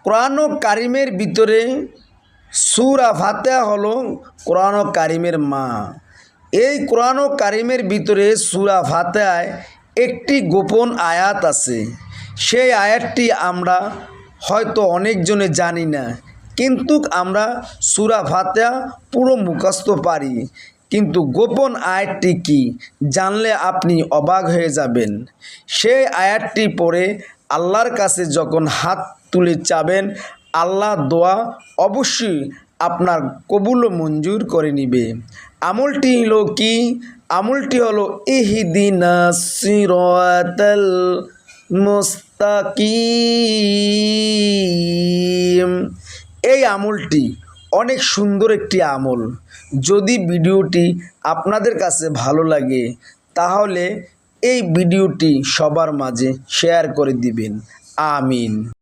কোরআন কারিমের ভিতরে সূরা ফাতিহা হলো কোরআন কারিমের মা। এই কোরআন কারিমের ভিতরে সূরা ফাতিহায় একটি গোপন আয়াত আছে। সেই আয়াতটি আমরা হয়তো অনেকজনে জানি না, কিন্তু আমরা সূরা ফাতিহা পুরো মুখস্থ পারি। কিন্তু গোপন আয়াতটি কি জানলে আপনি অবাক হয়ে যাবেন। সেই আয়াতটি পড়ে আল্লাহর কাছে যখন হাত তুলে চাবেন, আল্লাহ দোয়া অবশ্যই আপনার কবুল ও মঞ্জুর করে নিবে। আমলটি হলো কি? আমলটি হলো ইহদিনাস সিরাতাল মুস্তাকিম। এই আমলটি অনেক সুন্দর একটি আমল। যদি ভিডিওটি আপনাদের কাছে ভালো লাগে তাহলে এই ভিডিওটি সবার মাঝে শেয়ার করে দিবেন। আমিন।